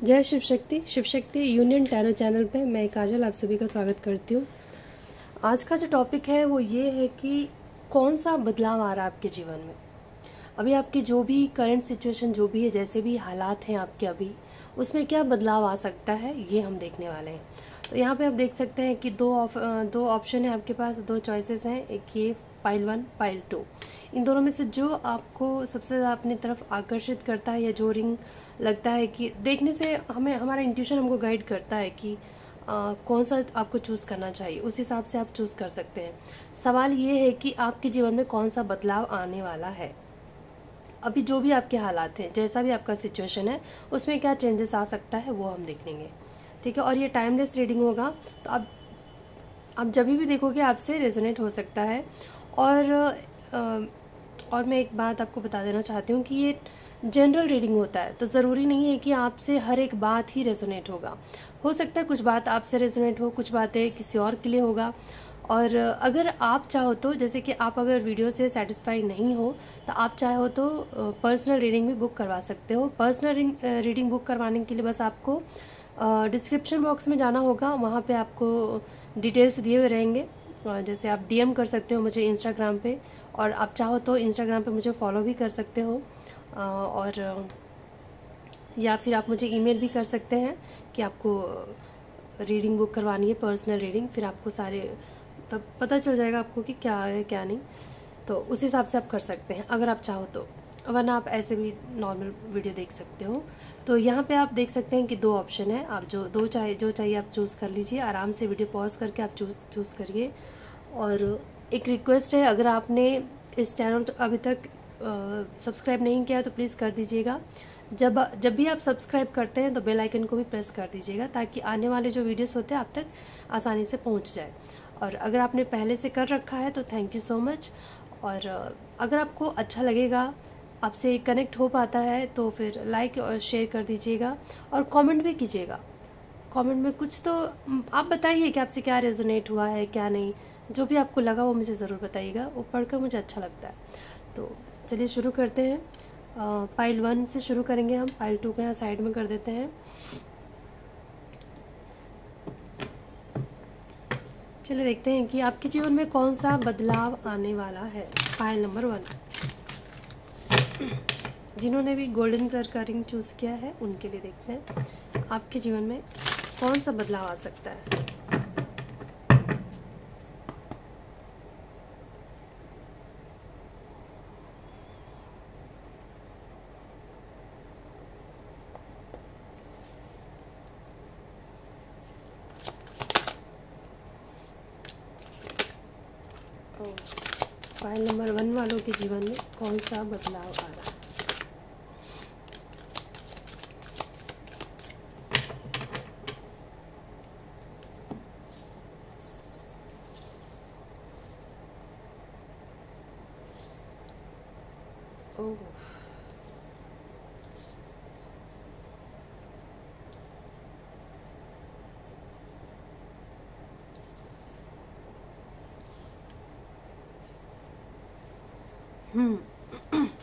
जय Shiv Shakti union tarot channel पे मैं काजल आप सभी का स्वागत करती हूँ। आज का जो टॉपिक है वो ये है कि कौन सा बदलाव आ रहा है आपके जीवन में। अभी आपकी जो भी करंट सिचुएशन जो भी है, जैसे भी हालात हैं आपके अभी, उसमें क्या बदलाव आ सकता है ये हम देखने वाले हैं। तो यहाँ पे आप देख सकते हैं कि दो ऑप्शन है आपके पास, दो चॉइसेस हैं, एक ये पाइल 1 पाइल 2। इन दोनों में से जो आपको सबसे ज़्यादा अपनी तरफ आकर्षित करता है या जो रिंग लगता है कि देखने से हमें हमारा इंट्यूशन हमको गाइड करता है कि कौन सा आपको चूज़ करना चाहिए, उस हिसाब से आप चूज़ कर सकते हैं। सवाल ये है कि आपके जीवन में कौन सा बदलाव आने वाला है। अभी जो भी आपके हालात हैं, जैसा भी आपका सिचुएशन है, उसमें क्या चेंजेस आ सकता है वो हम देख लेंगे, ठीक है। और ये टाइमलेस रीडिंग होगा, तो आप जब भी देखोगे आपसे रेजोनेट हो सकता है। और मैं एक बात आपको बता देना चाहती हूँ कि ये जनरल रीडिंग होता है, तो ज़रूरी नहीं है कि आपसे हर एक बात ही रेजोनेट होगा। हो सकता है कुछ बात आपसे रेजोनेट हो, कुछ बातें किसी और के लिए होगा। और अगर आप चाहो तो, जैसे कि आप अगर वीडियो से सेटिस्फाई नहीं हो तो आप चाहो तो पर्सनल रीडिंग भी बुक करवा सकते हो। पर्सनल रीडिंग बुक करवाने के लिए बस आपको डिस्क्रिप्शन बॉक्स में जाना होगा, वहाँ पे आपको डिटेल्स दिए हुए रहेंगे। जैसे आप डीएम कर सकते हो मुझे इंस्टाग्राम पे, और आप चाहो तो इंस्टाग्राम पे मुझे फॉलो भी कर सकते हो, और या फिर आप मुझे ईमेल भी कर सकते हैं कि आपको रीडिंग बुक करवानी है, पर्सनल रीडिंग। फिर आपको सारे तब पता चल जाएगा आपको कि क्या है क्या नहीं, तो उस हिसाब से आप कर सकते हैं अगर आप चाहो तो, वरना आप ऐसे भी नॉर्मल वीडियो देख सकते हो। तो यहाँ पे आप देख सकते हैं कि दो ऑप्शन है, आप जो चाहिए आप चूज़ कर लीजिए। आराम से वीडियो पॉज करके आप चूज़ करिए। और एक रिक्वेस्ट है, अगर आपने इस चैनल अभी तक सब्सक्राइब नहीं किया तो प्लीज़ कर दीजिएगा। जब भी आप सब्सक्राइब करते हैं तो बेल आइकन को भी प्रेस कर दीजिएगा, ताकि आने वाले जो वीडियोस होते हैं आप तक आसानी से पहुंच जाए। और अगर आपने पहले से कर रखा है तो थैंक यू सो मच। और अगर आपको अच्छा लगेगा, आपसे कनेक्ट हो पाता है, तो फिर लाइक और शेयर कर दीजिएगा, और कमेंट भी कीजिएगा। कमेंट में कुछ तो आप बताइए कि आपसे क्या रेजोनेट हुआ है क्या नहीं, जो भी आपको लगा वो मुझे ज़रूर बताइएगा, वो पढ़कर मुझे अच्छा लगता है। तो चलिए शुरू करते हैं। पाइल 1 से शुरू करेंगे हम, पाइल 2 को यहाँ साइड में कर देते हैं। चलिए देखते हैं कि आपके जीवन में कौन सा बदलाव आने वाला है। पाइल नंबर 1, जिन्होंने भी गोल्डन कलर का रिंग चूज़ किया है उनके लिए देखते हैं आपके जीवन में कौन सा बदलाव आ सकता है। फाइल नंबर 1 वालों के जीवन में कौन सा बदलाव आ रहा है। ओह,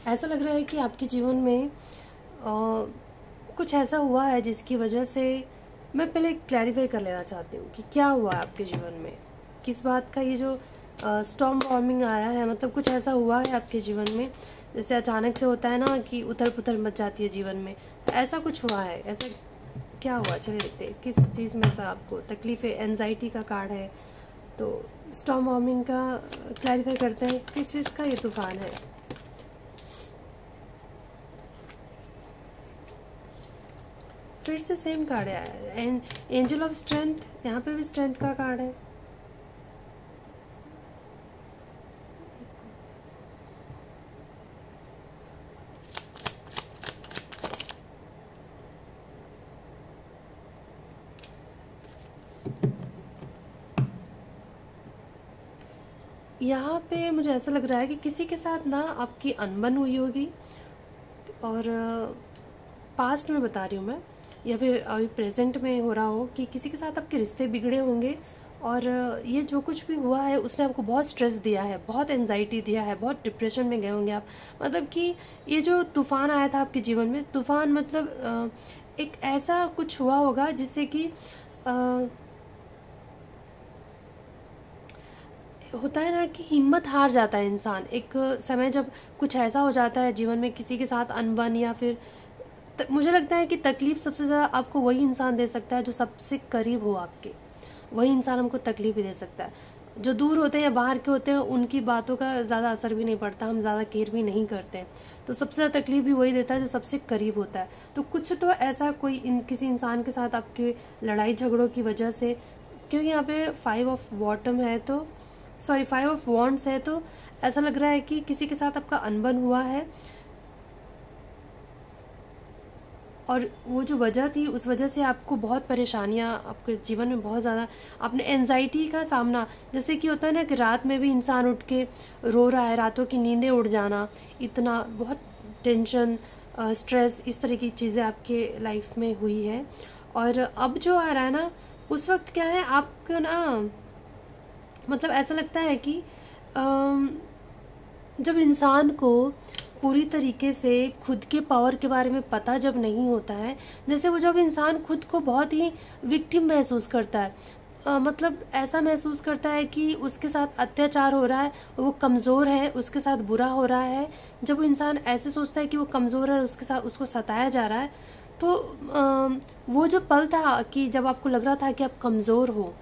ऐसा लग रहा है कि आपके जीवन में कुछ ऐसा हुआ है जिसकी वजह से, मैं पहले क्लैरिफाई कर लेना चाहती हूँ कि क्या हुआ है आपके जीवन में, किस बात का ये जो स्टॉर्म वार्मिंग आया है। मतलब कुछ ऐसा हुआ है आपके जीवन में, जैसे अचानक से होता है ना कि उथल पुथल मच जाती है जीवन में, तो ऐसा कुछ हुआ है। ऐसा क्या हुआ, चलिए देखते हैं किस चीज़ में ऐसा आपको तकलीफ है। एनजाइटी का कार्ड है, तो स्टॉर्म वार्मिंग का क्लैरिफाई करते हैं, किस चीज़ का ये तूफान है। फिर से सेम कार्ड है, एंड एंजल ऑफ स्ट्रेंथ, यहाँ पे भी स्ट्रेंथ का कार्ड है। यहाँ पे मुझे ऐसा लग रहा है कि किसी के साथ ना आपकी अनबन हुई होगी, और पास्ट में बता रही हूँ मैं, या फिर अभी प्रेजेंट में हो रहा हो कि किसी के साथ आपके रिश्ते बिगड़े होंगे, और ये जो कुछ भी हुआ है उसने आपको बहुत स्ट्रेस दिया है, बहुत एंजाइटी दिया है, बहुत डिप्रेशन में गए होंगे आप। मतलब कि ये जो तूफ़ान आया था आपके जीवन में, तूफ़ान मतलब एक ऐसा कुछ हुआ होगा जिससे कि होता है ना कि हिम्मत हार जाता है इंसान। एक समय जब कुछ ऐसा हो जाता है जीवन में, किसी के साथ अनबन या फिर मुझे लगता है कि तकलीफ सबसे ज़्यादा आपको वही इंसान दे सकता है जो सबसे करीब हो आपके। वही इंसान हमको तकलीफ भी दे सकता है। जो दूर होते हैं या बाहर के होते हैं उनकी बातों का ज़्यादा असर भी नहीं पड़ता, हम ज़्यादा केयर भी नहीं करते हैं। तो सबसे ज़्यादा तकलीफ भी वही देता है जो सबसे करीब होता है। तो कुछ तो ऐसा कोई किसी इंसान के साथ आपके लड़ाई झगड़ों की वजह से, क्योंकि यहाँ पे 5 ऑफ बॉटम है तो 5 ऑफ वॉन्ड्स है, तो ऐसा लग रहा है कि किसी के साथ आपका अनबन हुआ है और वो जो वजह थी उस वजह से आपको बहुत परेशानियां, आपके जीवन में बहुत ज़्यादा आपने एंजाइटी का सामना, जैसे कि होता है ना कि रात में भी इंसान उठ के रो रहा है, रातों की नींदें उड़ जाना, इतना बहुत टेंशन, स्ट्रेस, इस तरह की चीज़ें आपके लाइफ में हुई है। और अब जो आ रहा है ना उस वक्त क्या है आपका ना, मतलब ऐसा लगता है कि जब इंसान को पूरी तरीके से खुद के पावर के बारे में पता जब नहीं होता है, जैसे वो जब इंसान खुद को बहुत ही विक्टिम महसूस करता है, मतलब ऐसा महसूस करता है कि उसके साथ अत्याचार हो रहा है, वो कमज़ोर है, उसके साथ बुरा हो रहा है। जब वो इंसान ऐसे सोचता है कि वो कमज़ोर है, उसके साथ उसको सताया जा रहा है, तो वो जो पल था कि जब आपको लग रहा था कि आप कमज़ोर हो,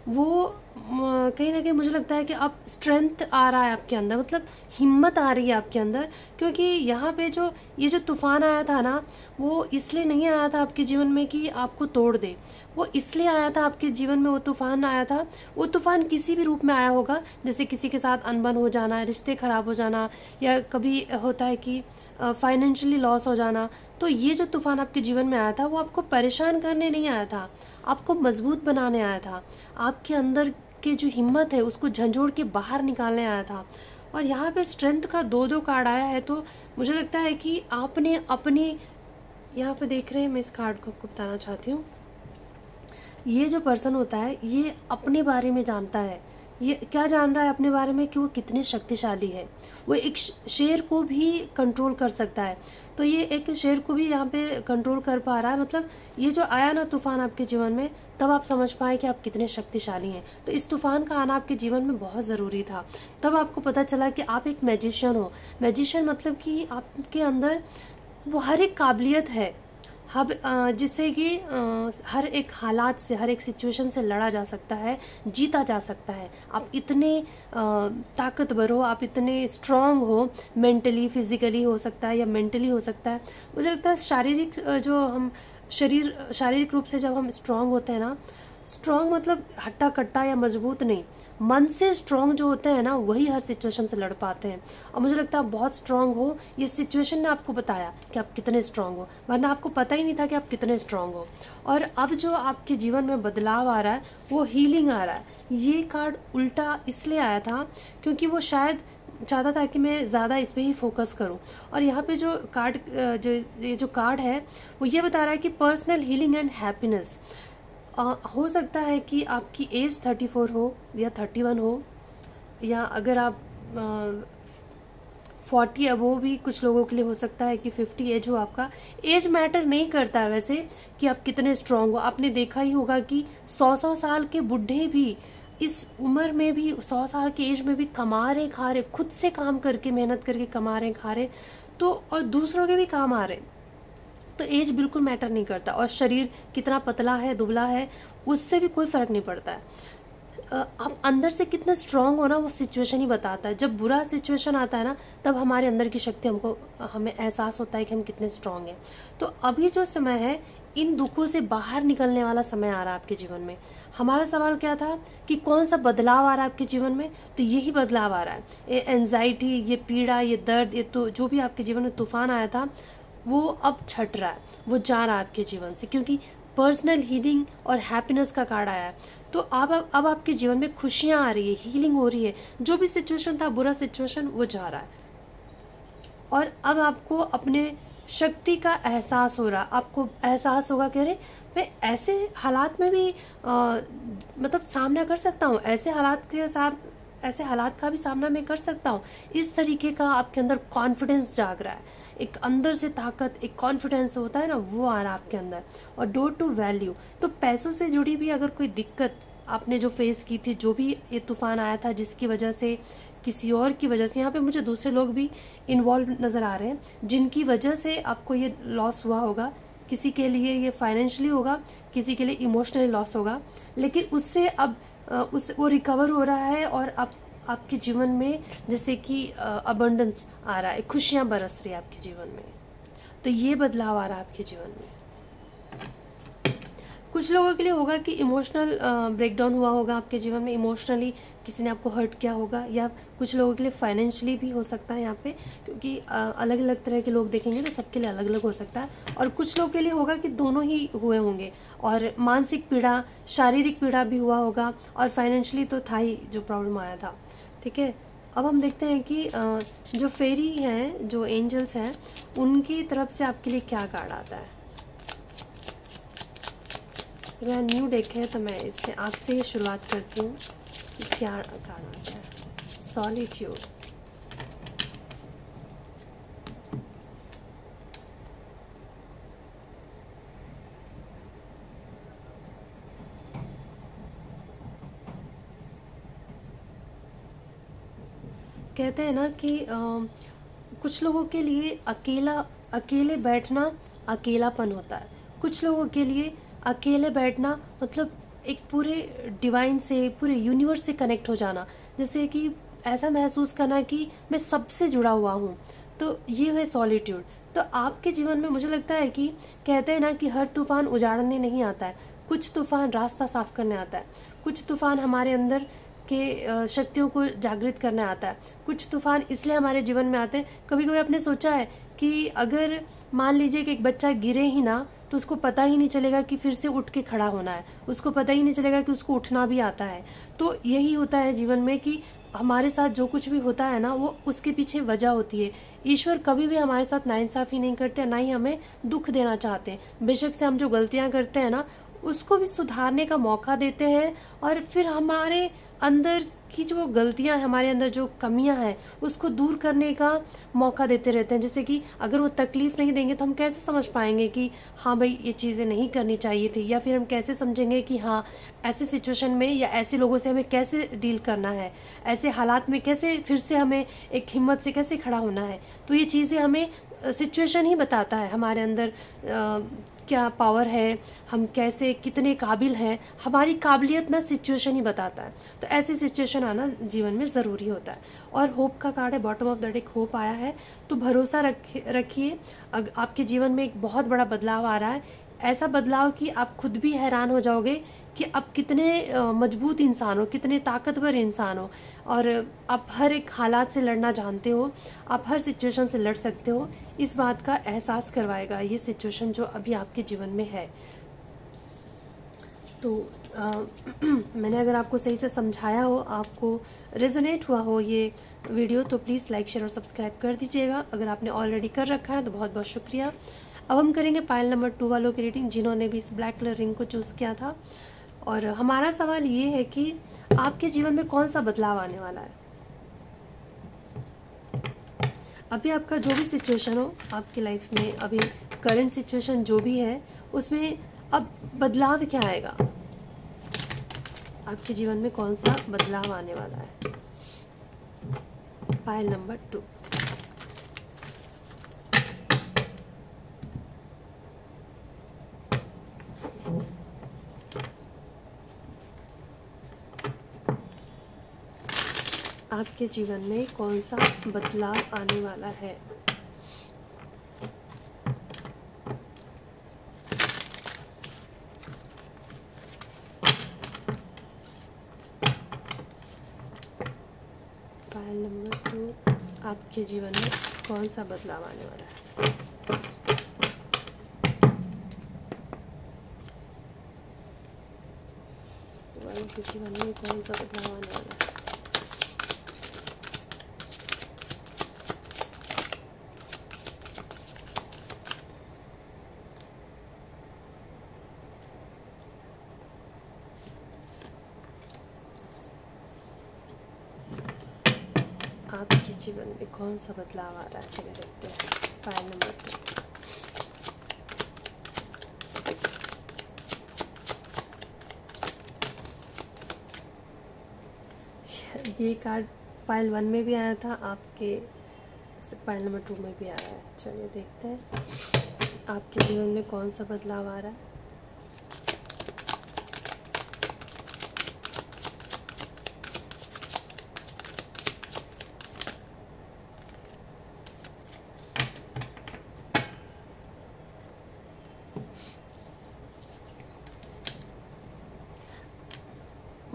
वो कहीं ना कहीं मुझे लगता है कि अब स्ट्रेंथ आ रहा है आपके अंदर, मतलब हिम्मत आ रही है आपके अंदर। क्योंकि यहाँ पे जो ये जो तूफान आया था ना, वो इसलिए नहीं आया था आपके जीवन में कि आपको तोड़ दे, वो इसलिए आया था आपके जीवन में, वो तूफान आया था, वो तूफान किसी भी रूप में आया होगा, जैसे किसी के साथ अनबन हो जाना, रिश्ते खराब हो जाना, या कभी होता है कि फाइनेंशियली लॉस हो जाना। तो ये जो तूफान आपके जीवन में आया था वो आपको परेशान करने नहीं आया था, आपको मजबूत बनाने आया था, आपके अंदर की जो हिम्मत है उसको झंझोड़ के बाहर निकालने आया था। और यहाँ पे स्ट्रेंथ का 2-2 कार्ड आया है, तो मुझे लगता है कि आपने अपनी, यहाँ पे देख रहे हैं, मैं इस कार्ड को आपको बताना चाहती हूँ, ये जो पर्सन होता है ये अपने बारे में जानता है। ये क्या जान रहा है अपने बारे में कि वो कितने शक्तिशाली है, वो एक शेर को भी कंट्रोल कर सकता है। तो ये एक शेर को भी यहाँ पे कंट्रोल कर पा रहा है। मतलब ये जो आया ना तूफान आपके जीवन में, तब आप समझ पाए कि आप कितने शक्तिशाली हैं। तो इस तूफान का आना आपके जीवन में बहुत ज़रूरी था। तब आपको पता चला कि आप एक मैजिशियन हो। मैजिशियन मतलब कि आपके अंदर वो हर एक काबिलियत है, जिससे कि हर एक हालात से, हर एक सिचुएशन से लड़ा जा सकता है, जीता जा सकता है। आप इतने ताकतवर हो, आप इतने स्ट्रांग हो, मेंटली, फिजिकली हो सकता है या मेंटली हो सकता है। मुझे लगता है शारीरिक जो हम शारीरिक रूप से जब हम स्ट्रांग होते हैं ना, स्ट्रांग मतलब हट्टा कट्टा या मजबूत नहीं, मन से स्ट्रांग जो होते हैं ना वही हर सिचुएशन से लड़ पाते हैं। और मुझे लगता है आप बहुत स्ट्रांग हो, ये सिचुएशन ने आपको बताया कि आप कितने स्ट्रांग हो, वरना आपको पता ही नहीं था कि आप कितने स्ट्रांग हो। और अब जो आपके जीवन में बदलाव आ रहा है वो हीलिंग आ रहा है। ये कार्ड उल्टा इसलिए आया था क्योंकि वो शायद चाहता था कि मैं ज़्यादा इस पर ही फोकस करूं। और यहाँ पे जो कार्ड ये जो कार्ड है वो ये बता रहा है कि पर्सनल हीलिंग एंड हैप्पीनेस। हो सकता है कि आपकी एज 34 हो या 31 हो, या अगर आप 40 अबोव भी कुछ लोगों के लिए हो सकता है कि 50 एज हो आपका। एज मैटर नहीं करता है वैसे कि आप कितने स्ट्रांग हो। आपने देखा ही होगा कि 100 साल के बुढ़े भी इस उम्र में भी, 100 साल की एज में भी कमा रहे खा रहे, खुद से काम करके मेहनत करके कमा रहे खा रहे, तो और दूसरों के भी काम आ रहे। तो एज बिल्कुल मैटर नहीं करता। और शरीर कितना पतला है, दुबला है, उससे भी कोई फर्क नहीं पड़ता है। आप अंदर से कितना स्ट्रांग हो ना, वो सिचुएशन ही बताता है। जब बुरा सिचुएशन आता है ना, तब हमारे अंदर की शक्ति हमें एहसास होता है कि हम कितने स्ट्रांग हैं। तो अभी जो समय है, इन दुखों से बाहर निकलने वाला समय आ रहा है आपके जीवन में। हमारा सवाल क्या था कि कौन सा बदलाव आ रहा है आपके जीवन में, तो यही बदलाव आ रहा है। ये एंजाइटी, ये पीड़ा, ये दर्द, ये तो जो भी आपके जीवन में तूफान आया था वो अब छट रहा है, वो जा रहा है आपके जीवन से, क्योंकि पर्सनल हीलिंग और हैप्पीनेस का कार्ड आया है। तो अब आपके जीवन में खुशियां आ रही है, हीलिंग हो रही है। जो भी सिचुएशन था, बुरा सिचुएशन, वो जा रहा है। और अब आपको अपने शक्ति का एहसास हो रहा, आपको एहसास होगा कि अरे मैं ऐसे हालात में भी मतलब सामना कर सकता हूँ, ऐसे हालात का भी सामना मैं कर सकता हूँ। इस तरीके का आपके अंदर कॉन्फिडेंस जाग रहा है। एक अंदर से ताकत, एक कॉन्फिडेंस होता है ना, वो आ रहा है आपके अंदर। और डोर टू वैल्यू, तो पैसों से जुड़ी भी अगर कोई दिक्कत आपने जो फेस की थी, जो भी ये तूफान आया था जिसकी वजह से, किसी और की वजह से, यहाँ पे मुझे दूसरे लोग भी इन्वॉल्व नज़र आ रहे हैं जिनकी वजह से आपको ये लॉस हुआ होगा। किसी के लिए ये फाइनेंशियली होगा, किसी के लिए इमोशनली लॉस होगा, लेकिन उससे अब उस वो रिकवर हो रहा है और अब आपके जीवन में जैसे कि अबंडेंस आ रहा है, खुशियाँ बरस रही है आपके जीवन में। तो ये बदलाव आ रहा है आपके जीवन में। कुछ लोगों के लिए होगा कि इमोशनल ब्रेकडाउन हुआ होगा आपके जीवन में, इमोशनली किसी ने आपको हर्ट किया होगा, या कुछ लोगों के लिए फाइनेंशियली भी हो सकता है यहाँ पे, क्योंकि अलग अलग तरह के लोग देखेंगे तो सबके लिए अलग अलग हो सकता है। और कुछ लोगों के लिए होगा कि दोनों ही हुए होंगे, और मानसिक पीड़ा, शारीरिक पीड़ा भी हुआ होगा, और फाइनेंशियली तो था ही जो प्रॉब्लम आया था। ठीक है, अब हम देखते हैं कि जो फेरी हैं, जो एंजल्स हैं, उनकी तरफ से आपके लिए क्या कार्ड आता है। मेरा न्यू डेक है तो मैं इससे आपसे ही शुरुआत करती हूँ कि क्या कार्ड आता है। सॉलिट्यूड, कहते हैं ना कि कुछ लोगों के लिए अकेले बैठना अकेलापन होता है। कुछ लोगों के लिए अकेले बैठना मतलब एक पूरे डिवाइन से, पूरे यूनिवर्स से कनेक्ट हो जाना, जैसे कि ऐसा महसूस करना कि मैं सबसे जुड़ा हुआ हूँ। तो ये है सॉलिट्यूड। तो आपके जीवन में मुझे लगता है कि कहते हैं ना कि हर तूफान उजाड़ने नहीं आता है, कुछ तूफान रास्ता साफ करने आता है, कुछ तूफान हमारे अंदर के शक्तियों को जागृत करने आता है, कुछ तूफान इसलिए हमारे जीवन में आते हैं। कभी कभी आपने सोचा है कि अगर मान लीजिए कि एक बच्चा गिरे ही ना, तो उसको पता ही नहीं चलेगा कि फिर से उठ के खड़ा होना है, उसको पता ही नहीं चलेगा कि उसको उठना भी आता है। तो यही होता है जीवन में कि हमारे साथ जो कुछ भी होता है ना, वो उसके पीछे वजह होती है। ईश्वर कभी भी हमारे साथ नाइंसाफ़ी नहीं करते, ना ही हमें दुख देना चाहते हैं। बेशक से हम जो गलतियां करते हैं ना, उसको भी सुधारने का मौका देते हैं, और फिर हमारे अंदर की जो गलतियां, हमारे अंदर जो कमियां हैं, उसको दूर करने का मौका देते रहते हैं। जैसे कि अगर वो तकलीफ नहीं देंगे तो हम कैसे समझ पाएंगे कि हाँ भाई ये चीज़ें नहीं करनी चाहिए थी, या फिर हम कैसे समझेंगे कि हाँ ऐसे सिचुएशन में या ऐसे लोगों से हमें कैसे डील करना है, ऐसे हालात में कैसे फिर से हमें एक हिम्मत से कैसे खड़ा होना है। तो ये चीज़ें हमें सिचुएशन ही बताता है हमारे अंदर क्या पावर है, हम कैसे कितने काबिल हैं। हमारी काबिलियत ना सिचुएशन ही बताता है। तो ऐसी सिचुएशन आना जीवन में ज़रूरी होता है। और होप का कार्ड है, bottom of the deck hope आया है। तो भरोसा रखिए, आपके जीवन में एक बहुत बड़ा बदलाव आ रहा है। ऐसा बदलाव कि आप खुद भी हैरान हो जाओगे कि आप कितने मजबूत इंसान हो, कितने ताकतवर इंसान हो, और आप हर एक हालात से लड़ना जानते हो, आप हर सिचुएशन से लड़ सकते हो। इस बात का एहसास करवाएगा ये सिचुएशन जो अभी आपके जीवन में है। तो मैंने अगर आपको सही से समझाया हो, आपको रेजोनेट हुआ हो ये वीडियो, तो प्लीज़ लाइक, शेयर और सब्सक्राइब कर दीजिएगा। अगर आपने ऑलरेडी कर रखा है तो बहुत बहुत शुक्रिया। अब हम करेंगे पायल नंबर 2 वालों की रीडिंग, जिन्होंने भी इस ब्लैक कलर रिंग को चूज़ किया था। और हमारा सवाल ये है कि आपके जीवन में कौन सा बदलाव आने वाला है। अभी आपका जो भी सिचुएशन हो आपकी लाइफ में, अभी करंट सिचुएशन जो भी है, उसमें अब बदलाव क्या आएगा, आपके जीवन में कौन सा बदलाव आने वाला है। पायल नंबर 2। आपके जीवन में कौन सा बदलाव आने वाला है। पायल नंबर 2, आपके जीवन में कौन सा बदलाव आने वाला है। वालों के जीवन में कौन सा बदलाव आने वाला है। आपके जीवन में कौन सा बदलाव आ रहा है, चलिए देखते हैं। File number 2। ये कार्ड फाइल 1 में भी आया था, आपके फाइल नंबर 2 में भी आया है। चलिए देखते हैं आपके जीवन में कौन सा बदलाव आ रहा है।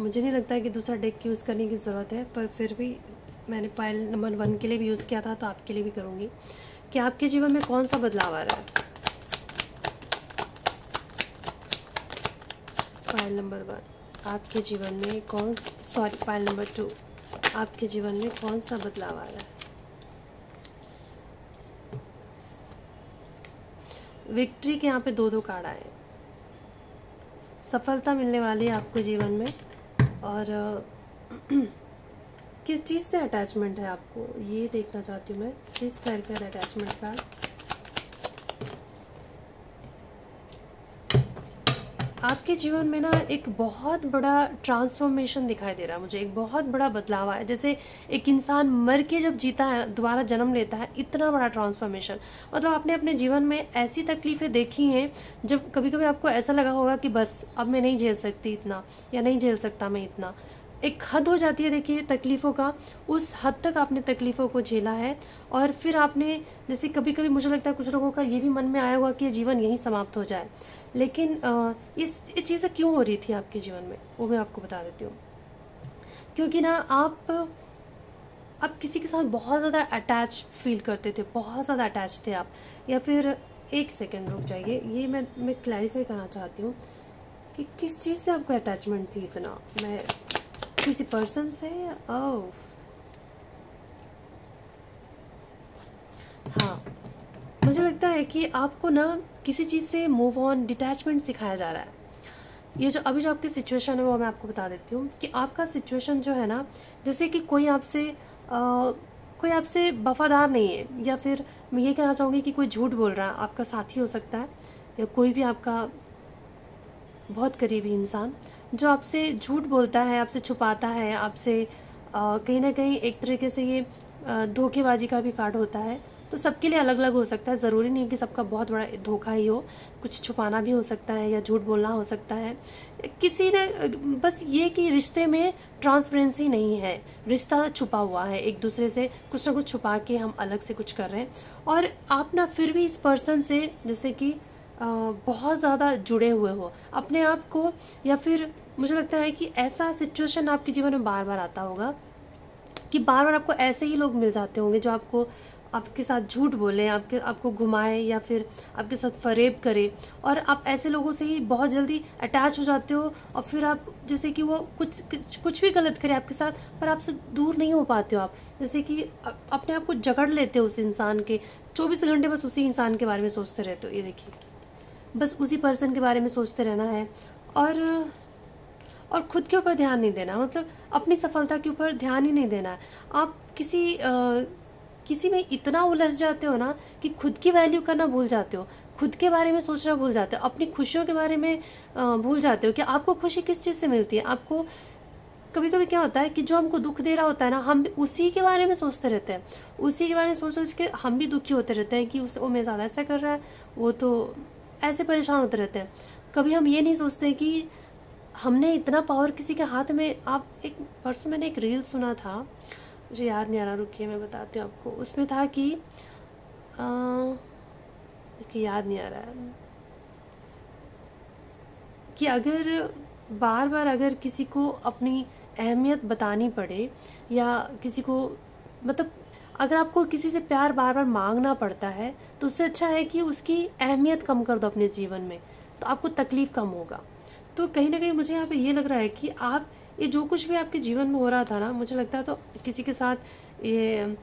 मुझे नहीं लगता है कि दूसरा डेक यूज़ करने की ज़रूरत है, पर फिर भी मैंने फाइल नंबर 1 के लिए भी यूज़ किया था, तो आपके लिए भी करूँगी कि आपके जीवन में कौन सा बदलाव आ रहा है। फाइल नंबर 1 आपके जीवन में फाइल नंबर 2 आपके जीवन में कौन सा बदलाव आ रहा है। विक्ट्री के यहाँ पे 2-2 कार्ड आए। सफलता मिलने वाली है आपको जीवन में, और किस चीज़ से अटैचमेंट है आपको, ये देखना चाहती हूँ मैं। किस पैर पे अटैचमेंट कार्ड। आपके जीवन में ना एक बहुत बड़ा ट्रांसफॉर्मेशन दिखाई दे रहा है मुझे, एक बहुत बड़ा बदलाव आया। जैसे एक इंसान मर के जब जीता है, दोबारा जन्म लेता है, इतना बड़ा ट्रांसफॉर्मेशन। मतलब आपने अपने जीवन में ऐसी तकलीफ़ें देखी हैं जब कभी कभी आपको ऐसा लगा होगा कि बस अब मैं नहीं झेल सकती इतना, या नहीं झेल सकता मैं इतना। एक हद हो जाती है, देखिए, तकलीफ़ों का। उस हद तक आपने तकलीफ़ों को झेला है, और फिर आपने, जैसे कभी कभी मुझे लगता है कुछ लोगों का ये भी मन में आया होगा कि ये जीवन यहीं समाप्त हो जाए। लेकिन इस चीज़ें क्यों हो रही थी आपके जीवन में, वो मैं आपको बता देती हूँ। क्योंकि ना आप किसी के साथ बहुत ज़्यादा अटैच फील करते थे, बहुत ज़्यादा अटैच थे आप। या फिर एक सेकेंड रुक जाइए, ये मैं क्लैरिफाई करना चाहती हूँ कि किस चीज़ से आपको अटैचमेंट थी इतना। मैं किसी पर्सन से, ओह हाँ, मुझे लगता है कि आपको ना किसी चीज़ से मूव ऑन, डिटैचमेंट सिखाया जा रहा है। ये जो अभी जो आपकी सिचुएशन है वो मैं आपको बता देती हूँ कि आपका सिचुएशन जो है ना, जैसे कि कोई आपसे वफादार नहीं है, या फिर मैं ये कहना चाहूँगी कि कोई झूठ बोल रहा है। आपका साथी हो सकता है, या कोई भी आपका बहुत करीबी इंसान जो आपसे झूठ बोलता है, आपसे छुपाता है, आपसे कहीं ना कहीं एक तरीके से ये धोखेबाजी का भी कार्ड होता है। तो सबके लिए अलग अलग हो सकता है, ज़रूरी नहीं कि सबका बहुत बड़ा धोखा ही हो। कुछ छुपाना भी हो सकता है, या झूठ बोलना हो सकता है। किसी ने बस ये कि रिश्ते में ट्रांसपेरेंसी नहीं है, रिश्ता छुपा हुआ है, एक दूसरे से कुछ ना कुछ छुपा के हम अलग से कुछ कर रहे हैं। और आप ना फिर भी इस पर्सन से जैसे कि बहुत ज़्यादा जुड़े हुए हो अपने आप को, या फिर मुझे लगता है कि ऐसा सिचुएशन आपके जीवन में बार बार आता होगा कि बार बार आपको ऐसे ही लोग मिल जाते होंगे जो आपके साथ झूठ बोले, आपको घुमाए, या फिर आपके साथ फरेब करे। और आप ऐसे लोगों से ही बहुत जल्दी अटैच हो जाते हो, और फिर आप जैसे कि वो कुछ भी गलत करे आपके साथ, पर आपसे दूर नहीं हो पाते हो आप। जैसे कि अपने आप को जकड़ लेते हो उस इंसान के, 24 घंटे बस उसी इंसान के बारे में सोचते रहते हो। ये देखिए, बस उसी पर्सन के बारे में सोचते रहना है, और खुद के ऊपर ध्यान नहीं देना, मतलब अपनी सफलता के ऊपर ध्यान ही नहीं देना है। आप किसी में इतना उलझ जाते हो ना कि खुद की वैल्यू करना भूल जाते हो, खुद के बारे में सोचना भूल जाते हो, अपनी खुशियों के बारे में भूल जाते हो कि आपको खुशी किस चीज़ से मिलती है। आपको कभी कभी क्या होता है कि जो हमको दुख दे रहा होता है ना, हम उसी के बारे में सोचते रहते हैं, उसी के बारे में सोच के हम भी दुखी होते रहते हैं कि वो मेरे साथ ऐसा कर रहा है, वो तो ऐसे परेशान होते रहते हैं। कभी हम ये नहीं सोचते कि हमने इतना पावर किसी के हाथ में। एक परसों मैंने एक रील सुना था, मुझे याद नहीं आ रहा, रुकिए मैं बताती हूँ आपको। उसमें था कि याद नहीं आ रहा है कि अगर किसी को अपनी अहमियत बतानी पड़े, या किसी को, मतलब अगर आपको किसी से प्यार बार बार मांगना पड़ता है, तो उससे अच्छा है कि उसकी अहमियत कम कर दो अपने जीवन में, तो आपको तकलीफ कम होगा। तो कहीं ना कहीं मुझे यहाँ पे ये लग रहा है कि ये जो कुछ भी आपके जीवन में हो रहा था ना, मुझे लगता है तो किसी के साथ ये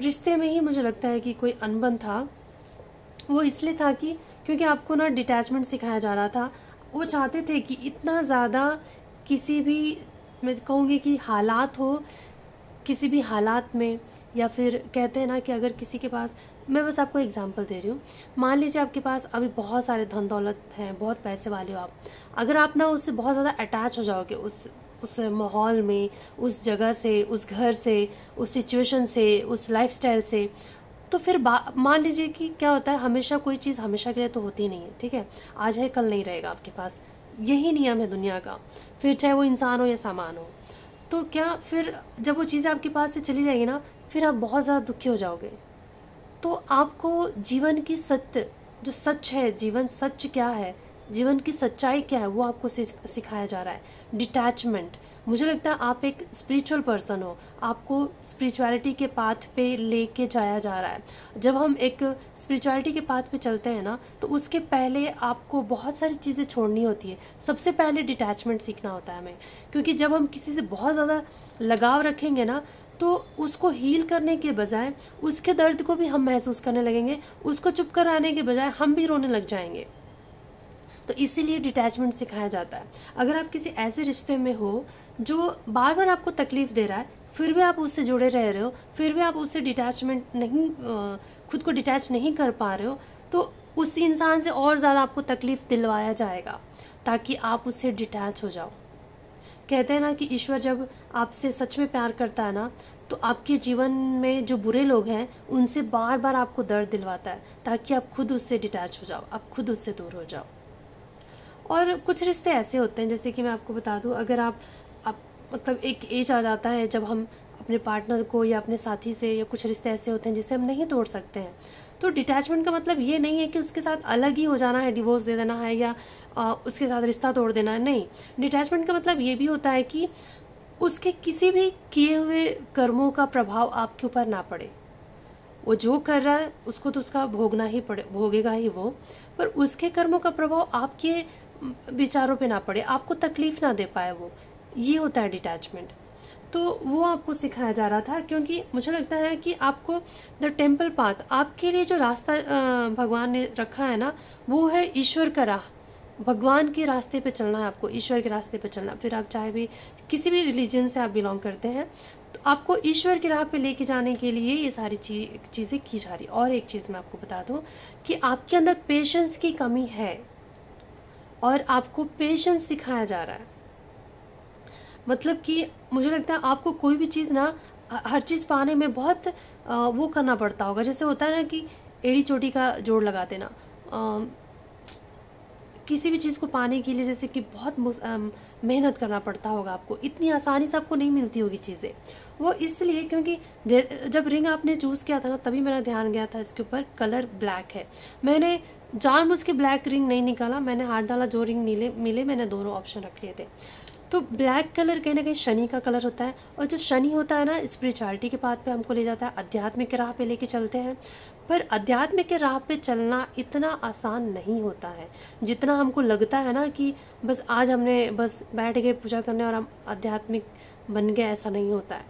रिश्ते में ही मुझे लगता है कि कोई अनबन था। वो इसलिए था कि क्योंकि आपको ना डिटैचमेंट सिखाया जा रहा था। वो चाहते थे कि इतना ज़्यादा किसी भी, मैं कहूँगी कि हालात हो, किसी भी हालात में, या फिर कहते हैं ना कि अगर किसी के पास, मैं बस आपको एग्जांपल दे रही हूँ, मान लीजिए आपके पास अभी बहुत सारे धन दौलत हैं, बहुत पैसे वाले हो आप, अगर आप ना उससे बहुत ज़्यादा अटैच हो जाओगे, उस माहौल में, उस जगह से, उस घर से, उस सिचुएशन से, उस लाइफस्टाइल से, तो फिर मान लीजिए कि क्या होता है, हमेशा कोई चीज़ हमेशा के लिए तो होती नहीं है, ठीक है, आज है कल नहीं रहेगा आपके पास, यही नियम है दुनिया का, फिर चाहे वो इंसान हो या सामान हो। तो क्या फिर जब वो चीज़ें आपके पास से चली जाएगी ना, फिर आप बहुत ज़्यादा दुखी हो जाओगे। तो आपको जीवन की सत्य, जो सच है, जीवन सच क्या है, जीवन की सच्चाई क्या है, वो आपको सिखाया जा रहा है। डिटैचमेंट, मुझे लगता है आप एक स्पिरिचुअल पर्सन हो, आपको स्पिरिचुअलिटी के पाथ पे लेके जाया जा रहा है। जब हम एक स्पिरिचुअलिटी के पाथ पे चलते हैं ना, तो उसके पहले आपको बहुत सारी चीज़ें छोड़नी होती है। सबसे पहले डिटैचमेंट सीखना होता है हमें, क्योंकि जब हम किसी से बहुत ज़्यादा लगाव रखेंगे ना, तो उसको हील करने के बजाय उसके दर्द को भी हम महसूस करने लगेंगे, उसको चुप कराने के बजाय हम भी रोने लग जाएंगे। तो इसीलिए डिटैचमेंट सिखाया जाता है। अगर आप किसी ऐसे रिश्ते में हो जो बार बार आपको तकलीफ दे रहा है, फिर भी आप उससे जुड़े रह रहे हो, फिर भी आप उससे डिटैचमेंट नहीं, खुद को डिटैच नहीं कर पा रहे हो, तो उस इंसान से और ज़्यादा आपको तकलीफ दिलवाया जाएगा ताकि आप उससे डिटैच हो जाओ। कहते हैं ना कि ईश्वर जब आपसे सच में प्यार करता है ना, तो आपके जीवन में जो बुरे लोग हैं उनसे बार बार आपको दर्द दिलवाता है ताकि आप खुद उससे डिटैच हो जाओ, आप खुद उससे दूर हो जाओ। और कुछ रिश्ते ऐसे होते हैं, जैसे कि मैं आपको बता दूं, अगर आप मतलब एक एज आ जाता है जब हम अपने पार्टनर को या अपने साथी से, या कुछ रिश्ते ऐसे होते हैं जिसे हम नहीं तोड़ सकते हैं, तो डिटैचमेंट का मतलब ये नहीं है कि उसके साथ अलग ही हो जाना है, डिवोर्स दे देना है, या उसके साथ रिश्ता तोड़ देना है। नहीं, डिटैचमेंट का मतलब ये भी होता है कि उसके किसी भी किए हुए कर्मों का प्रभाव आपके ऊपर ना पड़े। वो जो कर रहा है उसको तो उसका भोगना ही पड़े, भोगेगा ही वो, पर उसके कर्मों का प्रभाव आपके विचारों पे ना पड़े, आपको तकलीफ ना दे पाए वो, ये होता है डिटैचमेंट। तो वो आपको सिखाया जा रहा था, क्योंकि मुझे लगता है कि आपको द टेम्पल पाथ, आपके लिए जो रास्ता भगवान ने रखा है ना, वो है ईश्वर का राह। भगवान के रास्ते पे चलना है आपको, ईश्वर के रास्ते पे चलना। फिर आप चाहे भी किसी भी रिलीजन से आप बिलोंग करते हैं, तो आपको ईश्वर की राह पे लेके जाने के लिए ये सारी चीज़ें की जा रही। और एक चीज़ मैं आपको बता दूं कि आपके अंदर पेशेंस की कमी है और आपको पेशेंस सिखाया जा रहा है। मतलब कि मुझे लगता है आपको कोई भी चीज़ ना, हर चीज़ पाने में बहुत वो करना पड़ता होगा। जैसे होता है ना कि एड़ी चोटी का जोड़ लगा देना, किसी भी चीज़ को पाने के लिए जैसे कि बहुत मेहनत करना पड़ता होगा आपको, इतनी आसानी से आपको नहीं मिलती होगी चीज़ें। वो इसलिए क्योंकि जब रिंग आपने चूज़ किया था ना, तभी मेरा ध्यान गया था इसके ऊपर, कलर ब्लैक है। मैंने जानबूझ के ब्लैक रिंग नहीं निकाला, मैंने हाथ डाला, जो रिंग मिले मैंने दोनों ऑप्शन रख लिए थे। तो ब्लैक कलर कहीं ना कहीं शनि का कलर होता है, और जो शनि होता है ना, स्पिरिचुअलिटी के पाथ पे हमको ले जाता है, अध्यात्म के राह पे लेके चलते हैं। पर अध्यात्म के राह पे चलना इतना आसान नहीं होता है जितना हमको लगता है ना कि बस आज हमने बस बैठ गए पूजा करने और हम आध्यात्मिक बन गए, ऐसा नहीं होता है।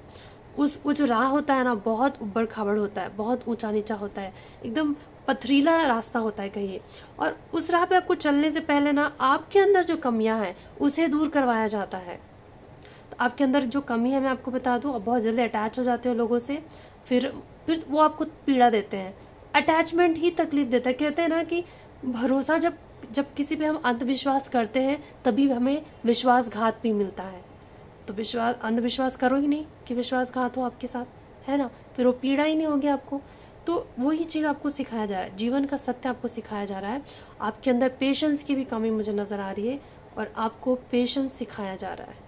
वो जो राह होता है ना, बहुत उबड़ खाबड़ होता है, बहुत ऊंचा नीचा होता है, एकदम पथरीला रास्ता होता है कहिए। और उस राह पे आपको चलने से पहले ना, आपके अंदर जो कमियां हैं उसे दूर करवाया जाता है। तो आपके अंदर जो कमी है, मैं आपको बता दूं, आप बहुत जल्दी अटैच हो जाते हो लोगों से, फिर वो आपको पीड़ा देते हैं। अटैचमेंट ही तकलीफ देता है। कहते हैं ना कि भरोसा, जब किसी पे हम अंधविश्वास करते हैं तभी हमें विश्वासघात भी मिलता है। तो अंधविश्वास करो ही नहीं कि विश्वासघात हो आपके साथ, है ना, फिर वो पीड़ा ही नहीं होगी आपको। तो वही चीज़ आपको सिखाया जा रहा है, जीवन का सत्य आपको सिखाया जा रहा है। आपके अंदर पेशेंस की भी कमी मुझे नज़र आ रही है, और आपको पेशेंस सिखाया जा रहा है।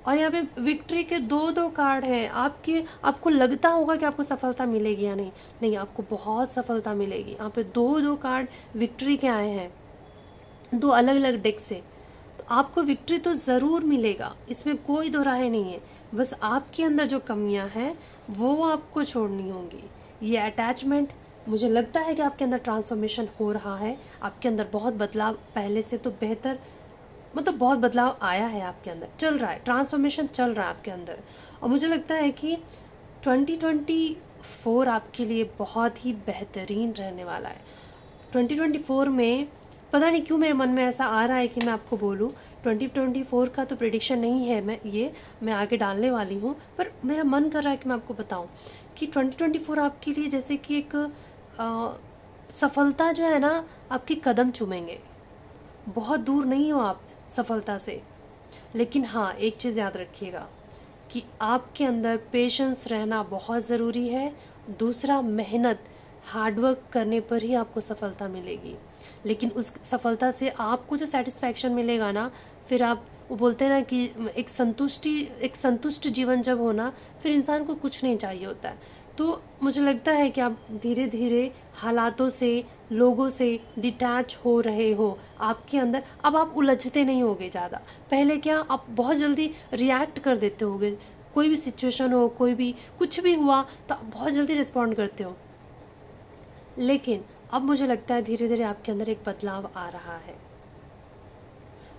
और यहाँ पे विक्ट्री के दो कार्ड हैं। आपको लगता होगा कि आपको सफलता मिलेगी या नहीं, नहीं, आपको बहुत सफलता मिलेगी। यहाँ पे दो कार्ड विक्ट्री के आए हैं, दो अलग अलग डेक से। तो आपको विक्ट्री तो ज़रूर मिलेगा, इसमें कोई दो राय नहीं है। बस आपके अंदर जो कमियां हैं वो आपको छोड़नी होंगी। ये अटैचमेंट, मुझे लगता है कि आपके अंदर ट्रांसफॉर्मेशन हो रहा है, आपके अंदर बहुत बदलाव, पहले से तो बेहतर, मतलब बहुत बदलाव आया है आपके अंदर, चल रहा है, ट्रांसफॉर्मेशन चल रहा है आपके अंदर। और मुझे लगता है कि 2024 आपके लिए बहुत ही बेहतरीन रहने वाला है। 2024 में पता नहीं क्यों मेरे मन में ऐसा आ रहा है कि मैं आपको बोलूँ। 2024 का तो प्रेडिक्शन नहीं है, मैं आगे डालने वाली हूँ, पर मेरा मन कर रहा है कि मैं आपको बताऊँ कि 2024 आपके लिए जैसे कि एक सफलता जो है ना, आपकी कदम चूमेंगे। बहुत दूर नहीं हो आप सफलता से, लेकिन हाँ एक चीज़ याद रखिएगा कि आपके अंदर पेशेंस रहना बहुत ज़रूरी है। दूसरा, मेहनत, हार्डवर्क करने पर ही आपको सफलता मिलेगी। लेकिन उस सफलता से आपको जो सेटिस्फैक्शन मिलेगा ना, फिर आप, वो बोलते हैं ना कि एक संतुष्ट जीवन जब होना, फिर इंसान को कुछ नहीं चाहिए होता है। तो मुझे लगता है कि आप धीरे धीरे हालातों से, लोगों से डिटैच हो रहे हो। आपके अंदर अब आप उलझते नहीं होगे ज़्यादा। पहले क्या, आप बहुत जल्दी रिएक्ट कर देते होगे, कोई भी सिचुएशन हो, कोई भी कुछ भी हुआ तो आप बहुत जल्दी रिस्पॉन्ड करते हो। लेकिन अब मुझे लगता है धीरे धीरे आपके अंदर एक बदलाव आ रहा है।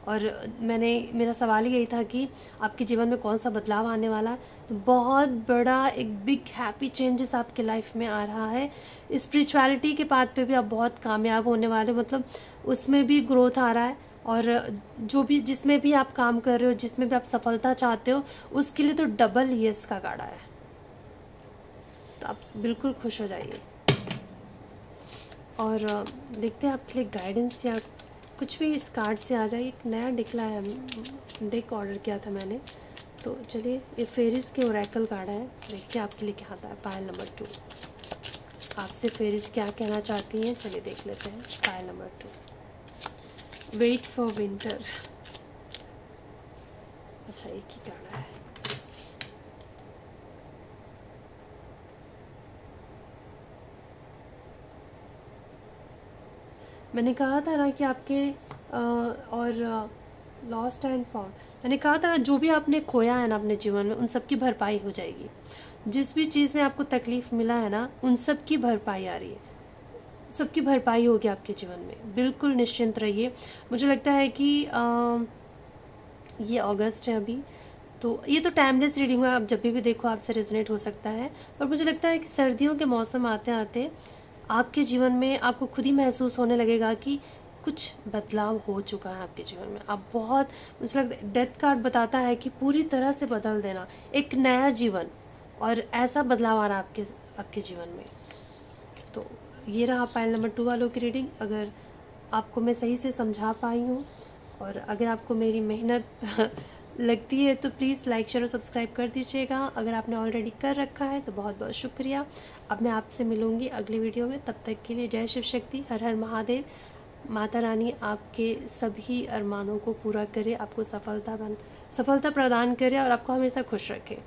और मेरा सवाल ही यही था कि आपके जीवन में कौन सा बदलाव आने वाला है। तो बहुत बड़ा एक बिग हैप्पी चेंजेस आपके लाइफ में आ रहा है। स्पिरिचुअलिटी के पाथ पे भी आप बहुत कामयाब होने वाले हो, मतलब उसमें भी ग्रोथ आ रहा है। और जो भी, जिसमें भी आप काम कर रहे हो, जिसमें भी आप सफलता चाहते हो, उसके लिए तो डबल यस का गाड़ा है। तो आप बिल्कुल खुश हो जाइए। और देखते हैं आपके लिए गाइडेंस या कुछ भी इस कार्ड से आ जाए। एक नया डेक ऑर्डर किया था मैंने, तो चलिए ये फेरिस के ओरेकल कार्ड है, देखते हैं आपके लिए क्या आता है। पायल नंबर 2, आपसे फेरिस क्या कहना चाहती हैं, चलिए देख लेते हैं। पायल नंबर 2, वेट फॉर विंटर। अच्छा, एक ही कार्ड है। मैंने कहा था ना कि आपके और लॉस्ट एंड फाउंड, मैंने कहा था ना जो भी आपने खोया है ना अपने जीवन में, उन सब की भरपाई हो जाएगी। जिस भी चीज़ में आपको तकलीफ मिला है ना, उन सब की भरपाई आ रही है, सबकी भरपाई होगी आपके जीवन में। बिल्कुल निश्चिंत रहिए। मुझे लगता है कि ये अगस्त है अभी, तो ये तो टाइमलेस रीडिंग है, आप जब भी देखो आपसे रेजोनेट हो सकता है। पर मुझे लगता है कि सर्दियों के मौसम आते आते आपके जीवन में आपको खुद ही महसूस होने लगेगा कि कुछ बदलाव हो चुका है आपके जीवन में। आप बहुत, मुझे लगता है डेथ कार्ड बताता है कि पूरी तरह से बदल देना, एक नया जीवन, और ऐसा बदलाव आ रहा है आपके जीवन में। तो ये रहा पायल नंबर 2 वालों की रीडिंग। अगर आपको मैं सही से समझा पाई हूँ और अगर आपको मेरी मेहनत लगती है तो प्लीज़ लाइक, शेयर और सब्सक्राइब कर दीजिएगा। अगर आपने ऑलरेडी कर रखा है तो बहुत बहुत शुक्रिया। अब मैं आपसे मिलूंगी अगली वीडियो में, तब तक के लिए जय शिव शक्ति, हर हर महादेव। माता रानी आपके सभी अरमानों को पूरा करे, आपको सफलता प्रदान करे और आपको हमेशा खुश रखे।